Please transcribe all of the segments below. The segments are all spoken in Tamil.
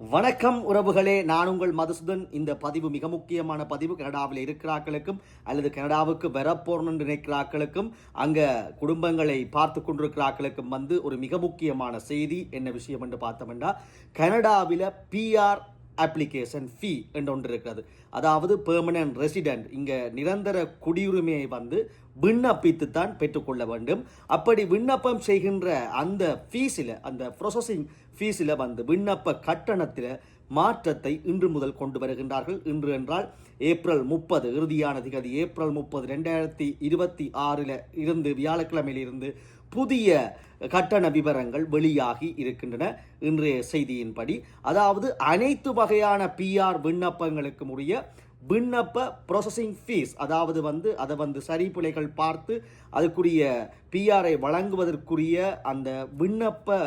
வணக்கம் உறவுகளே, நான் உங்கள் மதுசூதன். இந்த பதிவு மிக முக்கியமான பதிவு. கனடாவில் இருக்கிறாக்களுக்கும் அல்லது கனடாவுக்கு வரப்போறன்னு நினைக்கிறாக்களுக்கும் அங்க குடும்பங்களை பார்த்து கொண்டிருக்கிறாக்களுக்கும் ஒரு மிக முக்கியமான செய்தி. என்ன விஷயம் என்று பார்த்தோம்னா, கனடாவில் பிஆர் அப்ளிகேஷன் ஃபீ என்று ஒன்று இருக்கிறது. அதாவது பெர்மனன்ட் ரெசிடென்ட், இங்கே நிரந்தர குடியுரிமையை விண்ணப்பித்து தான் பெற்றுக்கொள்ள வேண்டும். அப்படி விண்ணப்பம் செய்கின்ற அந்த ஃபீஸில், அந்த ப்ரொசஸிங் ஃபீஸில் விண்ணப்ப கட்டணத்தில் மாற்றத்தை இன்று முதல் கொண்டு வருகின்றார்கள். இன்று என்றால் ஏப்ரல் 30, இறுதியான திகதி ஏப்ரல் 30, 2026 இருந்து, வியாழக்கிழமையிலிருந்து புதிய கட்டண விவரங்கள் வெளியாகி இருக்கின்றன. இன்றைய செய்தியின்படி, அதாவது அனைத்து வகையான பிஆர் விண்ணப்பங்களுக்கும் உரிய விண்ணப்ப ப்ராசஸிங் ஃபீஸ், அதாவது அதை சரிப்புலைகள் பார்த்து அதுக்குரிய பிஆரை வழங்குவதற்குரிய அந்த விண்ணப்ப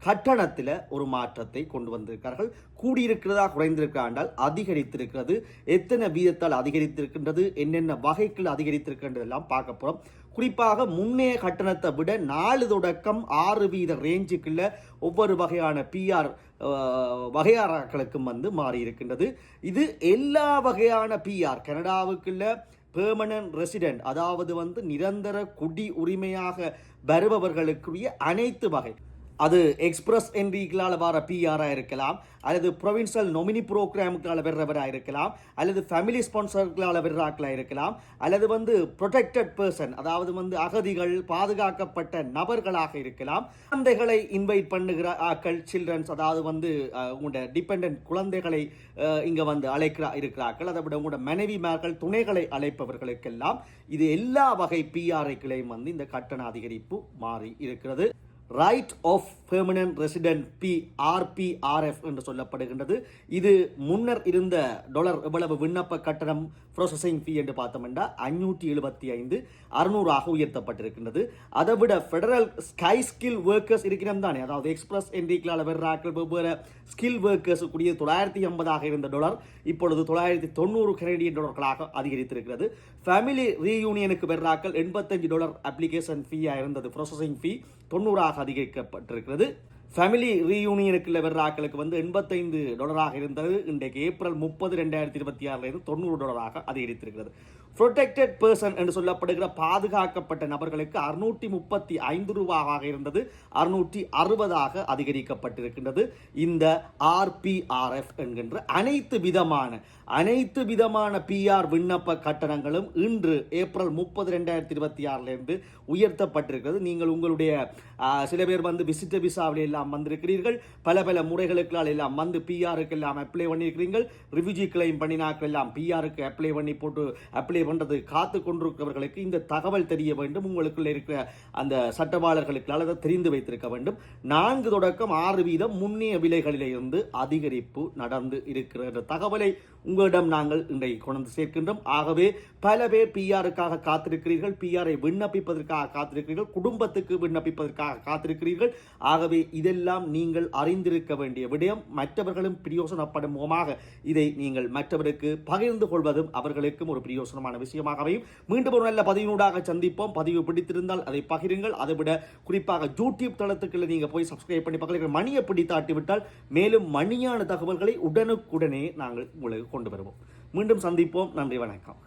கட்டணத்தில் ஒரு மாற்றத்தை கொண்டு வந்திருக்கிறார்கள். கூடியிருக்கிறதா குறைந்திருக்கிறாண்டால் அதிகரித்திருக்கிறது. எத்தனை வீதத்தால் அதிகரித்திருக்கின்றது, என்னென்ன வகைகள் அதிகரித்திருக்கின்றது எல்லாம் பார்க்க போகிறோம். குறிப்பாக முன்னைய கட்டணத்தை விட 4 தொடக்கம் 6 வீத ரேஞ்சுக்குள்ள ஒவ்வொரு வகையான பிஆர் வகையாளர்களுக்கும் மாறி இருக்கின்றது. இது எல்லா வகையான பிஆர், கனடாவுக்குள்ள பெர்மனன்ட் ரெசிடென்ட், அதாவது நிரந்தர குடி உரிமையாக வருபவர்களுக்குரிய அனைத்து வகை, அது எக்ஸ்பிரஸ் என்ட்ரிகளால் வர பிஆராக இருக்கலாம், அல்லது ப்ரொவின்சியல் நொமினி ப்ரோக்ராமுக்களால் வர்றவராக இருக்கலாம், அல்லது ஃபேமிலி ஸ்பான்சர்களால் வர்றாக்களாக இருக்கலாம், அல்லது ப்ரொடெக்டட் பர்சன், அதாவது அகதிகள், பாதுகாக்கப்பட்ட நபர்களாக இருக்கலாம். குழந்தைகளை இன்வைட் பண்ணுகிற ஆக்கள், சில்ட்ரன்ஸ், அதாவது உங்களோட டிபெண்டன்ட் குழந்தைகளை இங்கே இருக்கிறார்கள். அதை விட உங்களோட மனைவிமார்கள், துணைகளை அழைப்பவர்களுக்கெல்லாம் இது எல்லா வகை பிஆர்ஐக்களையும் இந்த கட்டண அதிகரிப்பு மாறி இருக்கிறது. Right of permanent resident RPRF என்று சொல்லப்படுகின்றது. இது முன்னர் இருந்த டாலர் எவ்வளவு விண்ணப்ப கட்டணம் ப்ராசஸிங் ஃபீ என்று பார்த்தோம்னா 575 600 உயர்த்தப்பட்டிருக்கின்றது. அதை விட ஃபெடரல் ஸ்கை ஸ்கில் ஒர்க்கர்ஸ் இருக்கிறோம் தானே, அதாவது எக்ஸ்பிரஸ் என்ட்ரிகளால் வெறுறாக்கள், வெவ்வேறு ஸ்கில் ஒர்க்கர்ஸ் கூடிய 980 இருந்த டாலர் இப்பொழுது 990 கனடியன் டாலர்களாக அதிகரித்திருக்கிறது. ஃபேமிலி ரீயூனியனுக்கு வெறுறாக்கள் $85 அப்ளிகேஷன் ஃபீயாக இருந்தது, ப்ராசஸிங் ஃபீ 90 அதிகரிக்கப்பட்டிருக்கிறது. ஃபேமிலி ரீயூனியனுக்குள்ள வர்ற ஆக்களுக்கு $85 இருந்தது, இன்றைக்கு ஏப்ரல் 30, 2026 $90 அதிகரித்திருக்கிறது. ப்ரொடெக்டட் பர்சன் என்று சொல்லப்படுகிற பாதுகாக்கப்பட்ட நபர்களுக்கு $635 இருந்தது, $660 அதிகரிக்கப்பட்டிருக்கின்றது. இந்த RPRF என்கின்ற அனைத்து விதமான பிஆர் விண்ணப்ப கட்டணங்களும் இன்று ஏப்ரல் 30, 2026 உயர்த்தப்பட்டிருக்கிறது. நீங்கள் உங்களுடைய சில பேர் விசிட்டர் விசாவில் எல்லாம் வந்திருக்கிறீர்கள், பல முறைகளுக்கால் எல்லாம் பிஆருக்கு எல்லாம் அப்ளை பண்ணியிருக்கிறீர்கள். ரிஃப்யூஜி கிளைம் பண்ணினாக்கள் எல்லாம் பிஆருக்கு அப்ளை பண்றது காத்து கொண்டிருக்கிறவர்களுக்கு இந்த தகவல் தெரிய வேண்டும். உங்களுக்குள்ள இருக்கிற அந்த சட்டவாளர்களுக்கு அதை தெரிந்து வைத்திருக்க வேண்டும். 4 தொடக்கம் 6 வீதம் முன்னைய விலைகளிலே இருந்து அதிகரிப்பு நடந்து இருக்கிற தகவலை உங்களிடம் நாங்கள் இன்றைக்கு கொண்டு சேர்க்கின்றோம். ஆகவே பல பேர் பிஆருக்காக காத்திருக்கிறீர்கள், பிஆரை விண்ணப்பிப்பதற்காக காத்திருக்கிறீர்கள், குடும்பத்துக்கு விண்ணப்பிப்பதற்காக காத்திருக்கிறீர்கள். ஆகவே இதெல்லாம் நீங்கள் அறிந்திருக்க வேண்டிய விடயம். மற்றவர்களும் பிரயோசனப்படும் முகமாக இதை நீங்கள் மற்றவருக்கு பகிர்ந்து கொள்வதும் அவர்களுக்கும் ஒரு பிரயோசனமான விஷயமாகவே. மீண்டும் ஒரு நல்ல பதிவினூடாக சந்திப்போம். பதிவு பிடித்திருந்தால் அதை பகிருங்கள். அதை விட குறிப்பாக யூடியூப் தளத்துக்குள்ள நீங்க போய் சப்ஸ்கிரைப் பண்ணி பக்கத்தில் மணியை பிடித்தாட்டிவிட்டால் மேலும் மணியான தகவல்களை உடனுக்குடனே நாங்கள் உங்களுக்கு கொண்டு வருவோம். மீண்டும் சந்திப்போம். நன்றி, வணக்கம்.